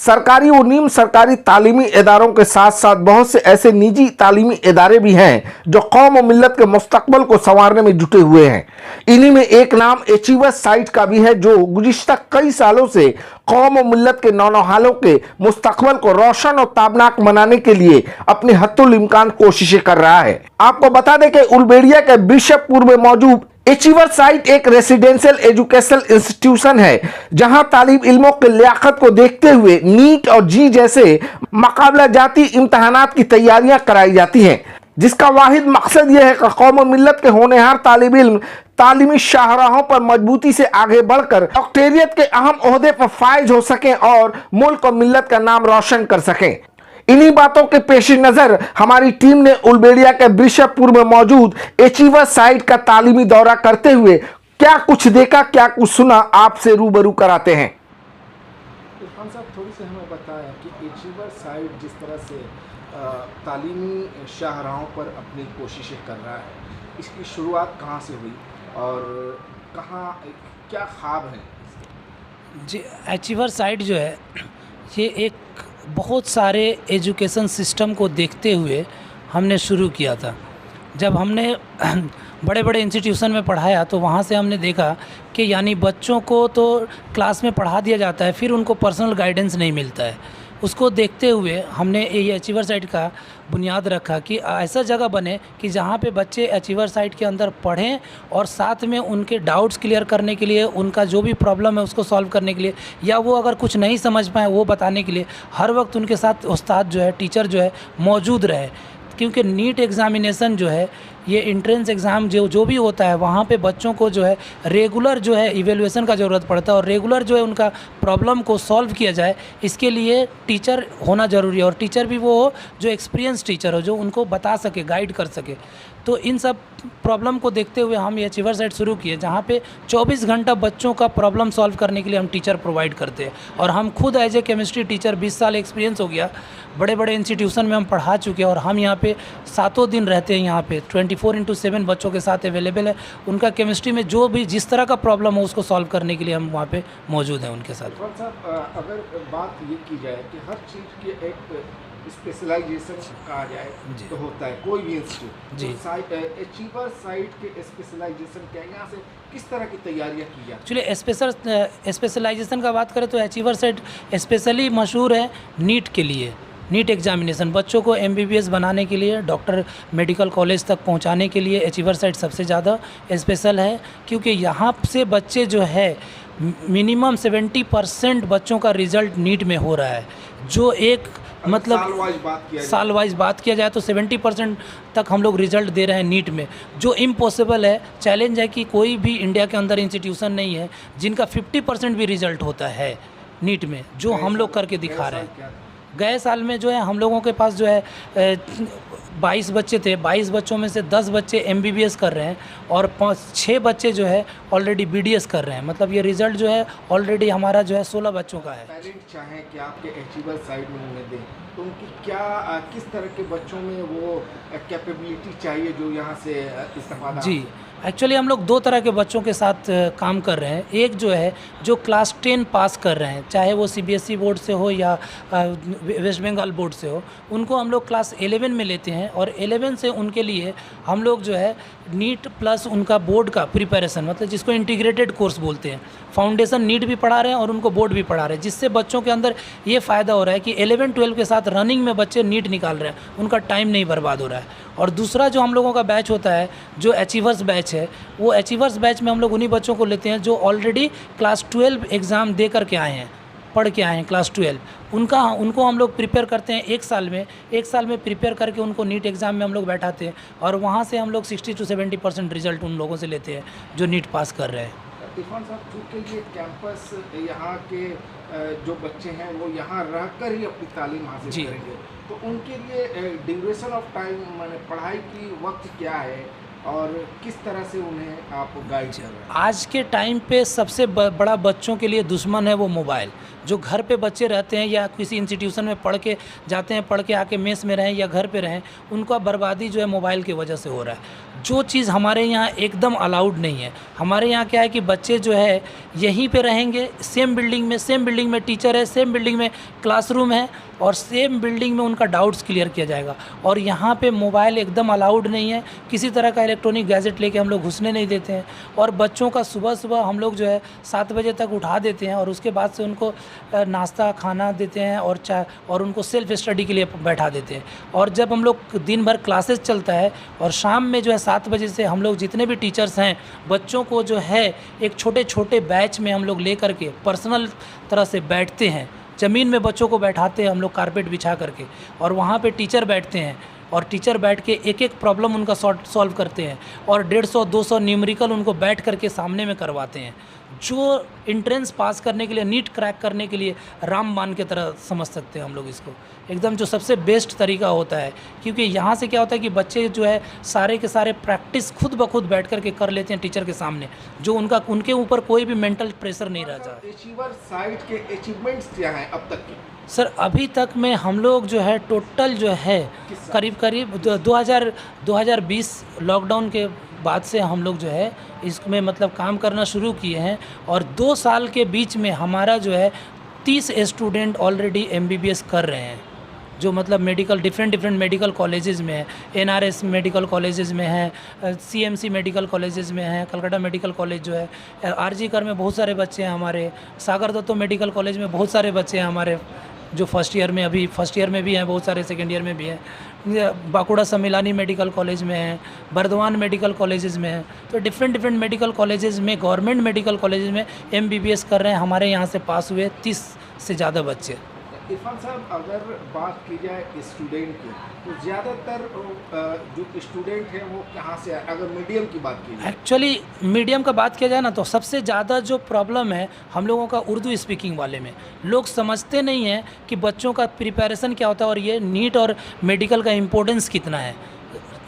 सरकारी और निम्न सरकारी तालीमी इदारों के साथ साथ बहुत से ऐसे निजी तालीमी इदारे भी हैं जो कौम और मिल्लत के मुस्तकबिल को संवारने में जुटे हुए हैं। इन्हीं में एक नाम अचीवर्स साइट का भी है, जो गुज़िश्ता कई सालों से कौम और मिल्लत के नौनहालों के मुस्तकबिल को रोशन और ताबनाक बनाने के लिए अपनी हद्दुल इम्कान कोशिशें कर रहा है। आपको बता दें कि उलबेड़िया के बिशपपुर में मौजूद अचीवर्स साइट एक रेसिडेंशियल एजुकेशनल इंस्टीट्यूशन है, जहां तालिब इल्मों के लियाकत को देखते हुए नीट और जी जैसे मुकाबला जाती इम्तहानात की तैयारियां कराई जाती हैं, जिसका वाहिद मकसद यह है कि कौम और मिल्लत के होनहार तालिब इल्म तालीमी शाहराहों पर मजबूती से आगे बढ़कर डॉक्टरियत के अहम ओहदे पर फायज हो सकें और मुल्क और मिल्लत का नाम रोशन कर सकें। इन्हीं बातों के पेश नज़र हमारी टीम ने उलबेड़िया के बिशपपुर में मौजूद अचीवर्स साइट का तालीमी दौरा करते हुए क्या कुछ देखा, क्या कुछ सुना, आपसे रूबरू कराते हैं। इरफान साहब, थोड़ी सी हमें बताएं कि अचीवर्स साइट जिस तरह से तालीमी शाहराहों पर अपनी कोशिशें कर रहा है, इसकी शुरुआत कहाँ से हुई और कहाँ क्या ख्वाब हैं? जी, अचीवर्स साइट जो है ये एक बहुत सारे एजुकेशन सिस्टम को देखते हुए हमने शुरू किया था। जब हमने बड़े बड़े इंस्टीट्यूशन में पढ़ाया तो वहाँ से हमने देखा कि यानी बच्चों को तो क्लास में पढ़ा दिया जाता है, फिर उनको पर्सनल गाइडेंस नहीं मिलता है। उसको देखते हुए हमने ये अचीवर्स साइट का बुनियाद रखा कि ऐसा जगह बने कि जहाँ पे बच्चे अचीवर्स साइट के अंदर पढ़ें और साथ में उनके डाउट्स क्लियर करने के लिए, उनका जो भी प्रॉब्लम है उसको सॉल्व करने के लिए, या वो अगर कुछ नहीं समझ पाए वो बताने के लिए हर वक्त उनके साथ उस्ताद जो है, टीचर जो है मौजूद रहे। क्योंकि नीट एग्ज़ामिनेशन जो है, ये एंट्रेंस एग्ज़ाम जो भी होता है, वहाँ पे बच्चों को जो है रेगुलर जो है इवैल्यूएशन का ज़रूरत पड़ता है और रेगुलर जो है उनका प्रॉब्लम को सॉल्व किया जाए, इसके लिए टीचर होना ज़रूरी है। और टीचर भी वो हो जो एक्सपीरियंस टीचर हो, जो उनको बता सके, गाइड कर सके। तो इन सब प्रॉब्लम को देखते हुए हम ये अचीवर्स साइट शुरू किए, जहाँ पे 24 घंटा बच्चों का प्रॉब्लम सॉल्व करने के लिए हम टीचर प्रोवाइड करते हैं। और हम खुद एज ए केमिस्ट्री टीचर 20 साल एक्सपीरियंस हो गया, बड़े बड़े इंस्टीट्यूशन में हम पढ़ा चुके हैं और हम यहाँ पे 7 दिन रहते हैं। यहाँ पे 24/7 बच्चों के साथ अवेलेबल है। उनका केमिस्ट्री में जो भी जिस तरह का प्रॉब्लम हो उसको सॉल्व करने के लिए हम वहाँ पे मौजूद हैं उनके साथ। साहब, अगर बात ये की जाए कि हर चीज़ की एक स्पेशलाइजेशन कहा जाए तो होता है कोई भी इंस्टीट्यूट जी। तो अचीवर्स साइट के स्पेशलाइजेशन क्या है, यहाँ से किस तरह की तैयारियाँ की जाती हैं? एक्चुअली स्पेशलाइजेशन का बात करें तो अचीवर्स साइट स्पेशली मशहूर है नीट के लिए। नीट एग्जामिनेशन बच्चों को MBBS बनाने के लिए, डॉक्टर मेडिकल कॉलेज तक पहुंचाने के लिए अचीवर्स साइट सबसे ज़्यादा स्पेशल है। क्योंकि यहाँ से बच्चे जो है मिनिमम 70% बच्चों का रिज़ल्ट नीट में हो रहा है, जो एक मतलब साल वाइज बात किया जाए तो 70% तक हम लोग रिज़ल्ट दे रहे हैं नीट में, जो इम्पॉसिबल है। चैलेंज है कि कोई भी इंडिया के अंदर इंस्टीट्यूशन नहीं है जिनका 50% भी रिज़ल्ट होता है नीट में, जो हम लोग करके दिखा रहे हैं। गए साल में जो है हम लोगों के पास जो है 22 बच्चे थे, 22 बच्चों में से 10 बच्चे MBBS कर रहे हैं और 6 बच्चे जो है ऑलरेडी BDS कर रहे हैं। मतलब ये रिज़ल्ट जो है ऑलरेडी हमारा जो है 16 बच्चों का है। पेरेंट चाहें कि आपके अचीवर्स साइट में उन्हें दें तो उनकी क्या किस तरह के बच्चों में वो कैपेबिलिटी चाहिए जो यहाँ से इस्तेमाल? जी, एक्चुअली हम लोग 2 तरह के बच्चों के साथ काम कर रहे हैं। एक जो है जो क्लास 10 पास कर रहे हैं, चाहे वो CBSE बोर्ड से हो या वेस्ट बंगाल बोर्ड से हो, उनको हम लोग क्लास 11 में लेते हैं और 11 से उनके लिए हम लोग जो है नीट प्लस उनका बोर्ड का प्रिपरेशन, मतलब जिसको इंटीग्रेटेड कोर्स बोलते हैं, फाउंडेशन नीट भी पढ़ा रहे हैं और उनको बोर्ड भी पढ़ा रहे हैं, जिससे बच्चों के अंदर ये फ़ायदा हो रहा है कि 11-12 के साथ रनिंग में बच्चे नीट निकाल रहे हैं, उनका टाइम नहीं बर्बाद हो रहा है। और दूसरा जो हम लोगों का बैच होता है, जो अचीवर्स बैच है, वो अचीवर्स बैच में हम लोग उन्हीं बच्चों को लेते हैं जो ऑलरेडी क्लास 12 एग्ज़ाम दे करके आए हैं, पढ़ के आए हैं क्लास 12। उनको हम लोग प्रिपेयर करते हैं 1 साल में प्रिपेयर करके उनको नीट एग्ज़ाम में हम लोग बैठाते हैं और वहाँ से हम लोग 60 से 70% रिज़ल्ट उन लोगों से लेते हैं जो नीट पास कर रहे हैं। इरफान साहब, चूँकि ये कैंपस यहाँ के जो बच्चे हैं वो यहाँ रहकर ही अपनी तालीम हासिल करेंगे, तो उनके लिए ड्यूरेशन ऑफ टाइम, माने पढ़ाई की वक्त क्या है और किस तरह से उन्हें आप गाइड कर रहे हैं? आज के टाइम पे सबसे बड़ा बच्चों के लिए दुश्मन है वो मोबाइल। जो घर पे बच्चे रहते हैं या किसी इंस्टीट्यूशन में पढ़ के जाते हैं, पढ़ के आके मेस में रहें या घर पे रहें, उनका बर्बादी जो है मोबाइल की वजह से हो रहा है। जो चीज़ हमारे यहाँ एकदम अलाउड नहीं है। हमारे यहाँ क्या है कि बच्चे जो है यहीं पे रहेंगे, सेम बिल्डिंग में टीचर है, सेम बिल्डिंग में क्लासरूम है और सेम बिल्डिंग में उनका डाउट्स क्लियर किया जाएगा। और यहाँ पे मोबाइल एकदम अलाउड नहीं है, किसी तरह का इलेक्ट्रॉनिक गैजेट लेके हम लोग घुसने नहीं देते हैं। और बच्चों का सुबह हम लोग जो है 7 बजे तक उठा देते हैं और उसके बाद से उनको नाश्ता खाना देते हैं और चाय और उनको सेल्फ स्टडी के लिए बैठा देते हैं। और जब हम लोग दिन भर क्लासेस चलता है और शाम में जो है 7 बजे से हम लोग जितने भी टीचर्स हैं बच्चों को जो है एक छोटे बैच में हम लोग ले करके पर्सनल तरह से बैठते हैं, ज़मीन में बच्चों को बैठाते हैं हम लोग कारपेट बिछा करके और वहाँ पे टीचर बैठते हैं और टीचर बैठ के एक प्रॉब्लम उनका सॉल्व करते हैं और 150-200 न्यूमेरिकल उनको बैठ करके सामने में करवाते हैं, जो इंट्रेंस पास करने के लिए, नीट क्रैक करने के लिए रामबाण की तरह समझ सकते हैं हम लोग इसको, एकदम जो सबसे बेस्ट तरीका होता है। क्योंकि यहाँ से क्या होता है कि बच्चे जो है सारे के सारे प्रैक्टिस खुद ब खुद बैठ करके कर लेते हैं टीचर के सामने, जो उनके ऊपर कोई भी मेंटल प्रेशर नहीं रहता। अचीवर साइट के अचीवमेंट्स क्या हैं अब तक के? सर अभी तक में हम लोग जो है टोटल जो है करीब 2020 लॉकडाउन के बाद से हम लोग जो है इसमें मतलब काम करना शुरू किए हैं और 2 साल के बीच में हमारा जो है 30 स्टूडेंट ऑलरेडी MBBS कर रहे हैं, जो मतलब मेडिकल डिफरेंट मेडिकल कॉलेजेस में है, NRS मेडिकल कॉलेजेस में है, CMC मेडिकल कॉलेजेस में है, कलकत्ता मेडिकल कॉलेज जो है, RG कर में बहुत सारे बच्चे हैं हमारे, सागर दत्तो मेडिकल कॉलेज में बहुत सारे बच्चे हैं हमारे जो फर्स्ट ईयर में भी हैं, बहुत सारे सेकेंड ईयर में भी हैं, बाकुड़ा सम्मिलानी मेडिकल कॉलेज में है, बर्दवान मेडिकल कॉलेजेस में है। तो डिफरेंट मेडिकल कॉलेजेस में, गवर्नमेंट मेडिकल कॉलेजेस में MBBS कर रहे हैं हमारे यहाँ से पास हुए 30 से ज़्यादा बच्चे। इरफान साहब, अगर बात की जाए स्टूडेंट की तो ज़्यादातर जो स्टूडेंट हैं वो कहाँ से आए? अगर मीडियम की बात की जाए, एक्चुअली मीडियम का बात किया जाए ना तो सबसे ज़्यादा जो प्रॉब्लम है हम लोगों का उर्दू स्पीकिंग वाले में। लोग समझते नहीं हैं कि बच्चों का प्रिपरेशन क्या होता है और ये नीट और मेडिकल का इम्पोर्टेंस कितना है।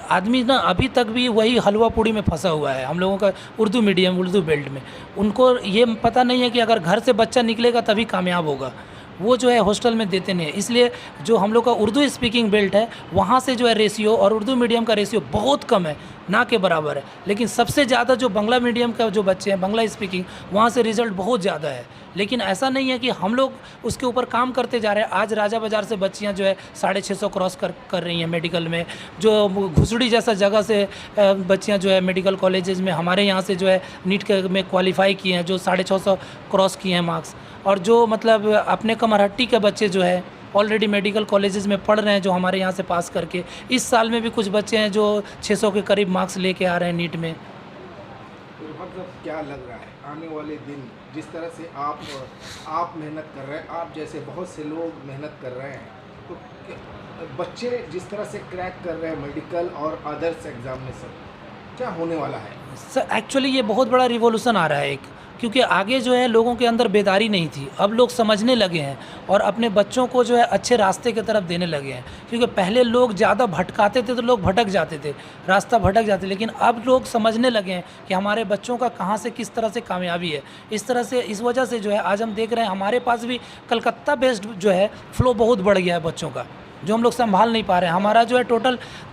आदमी ना अभी तक भी वही हलवा पूड़ी में फंसा हुआ है हम लोगों का उर्दू मीडियम, उर्दू बेल्ट में। उनको ये पता नहीं है कि अगर घर से बच्चा निकलेगा तभी कामयाब होगा, वो जो है हॉस्टल में देते नहीं है। इसलिए जो हम लोग का उर्दू स्पीकिंग बेल्ट है वहाँ से जो है रेशियो और उर्दू मीडियम का रेशियो बहुत कम है, ना के बराबर है। लेकिन सबसे ज़्यादा जो बांग्ला मीडियम का जो बच्चे हैं, बांग्ला स्पीकिंग, वहाँ से रिज़ल्ट बहुत ज़्यादा है। लेकिन ऐसा नहीं है कि हम लोग उसके ऊपर काम करते जा रहे हैं। आज राजा बाज़ार से बच्चियाँ जो है 650 क्रॉस कर रही हैं मेडिकल में, जो घुसड़ी जैसा जगह से बच्चियाँ जो है मेडिकल कॉलेजेस में हमारे यहाँ से जो है नीट में क्वालिफाई किए हैं, जो 650 क्रॉस किए हैं मार्क्स। और जो मतलब अपने कमरहट्टी के बच्चे जो है ऑलरेडी मेडिकल कॉलेजेस में पढ़ रहे हैं, जो हमारे यहाँ से पास करके इस साल में भी कुछ बच्चे हैं जो 600 के करीब मार्क्स लेके आ रहे हैं नीट में। मतलब क्या लग रहा है आने वाले दिन, जिस तरह से आप मेहनत कर रहे हैं, आप जैसे बहुत से लोग मेहनत कर रहे हैं, तो बच्चे जिस तरह से क्रैक कर रहे हैं मेडिकल और अदर्स एग्जामिनेशन, क्या होने वाला है? सर एक्चुअली ये बहुत बड़ा रिवॉल्यूशन आ रहा है एक, क्योंकि आगे जो है लोगों के अंदर बेदारी नहीं थी, अब लोग समझने लगे हैं और अपने बच्चों को जो है अच्छे रास्ते की तरफ देने लगे हैं। क्योंकि पहले लोग ज़्यादा भटकाते थे तो लोग भटक जाते थे, रास्ता भटक जाते, लेकिन अब लोग समझने लगे हैं कि हमारे बच्चों का कहाँ से किस तरह से कामयाबी है। इस तरह से इस वजह से जो है आज हम देख रहे हैं हमारे पास भी कलकत्ता बेस्ड जो है फ्लो बहुत बढ़ गया है बच्चों का, जो हम लोग संभाल नहीं पा रहे हैं। हमारा जो है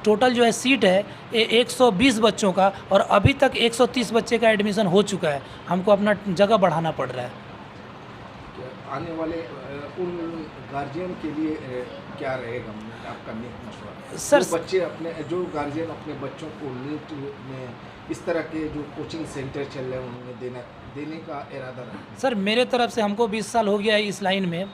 टोटल जो है सीट है 120 बच्चों का और अभी तक 130 बच्चे का एडमिशन हो चुका है। हमको अपना जगह बढ़ाना पड़ रहा है। आने वाले उन गार्जियन के लिए क्या रहेगा आपका नीट मशवरा? सर जो गार्जियन अपने बच्चों को नीट में इस तरह के जो कोचिंग सेंटर चल रहे हैं उनमें देने का इरादा रहा? सर मेरे तरफ से हमको 20 साल हो गया है इस लाइन में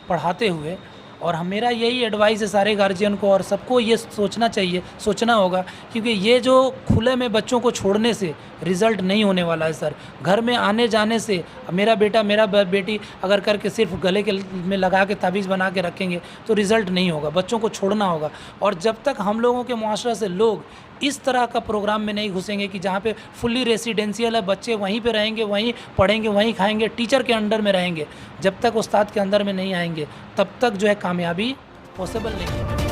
पढ़ाते हुए, और मेरा यही एडवाइस है सारे गार्जियन को और सबको ये सोचना होगा, क्योंकि ये जो खुले में बच्चों को छोड़ने से रिज़ल्ट नहीं होने वाला है सर। घर में आने जाने से मेरा बेटा मेरा बेटी अगर करके सिर्फ गले के में लगा के ताबीज़ बना के रखेंगे तो रिज़ल्ट नहीं होगा, बच्चों को छोड़ना होगा। और जब तक हम लोगों के मुआशरा से लोग इस तरह का प्रोग्राम में नहीं घुसेंगे कि जहाँ पे फुल्ली रेसिडेंशियल है, बच्चे वहीं पे रहेंगे, वहीं पढ़ेंगे, वहीं खाएंगे, टीचर के अंडर में रहेंगे, जब तक उस्ताद के अंदर में नहीं आएंगे तब तक जो है कामयाबी पॉसिबल नहीं है।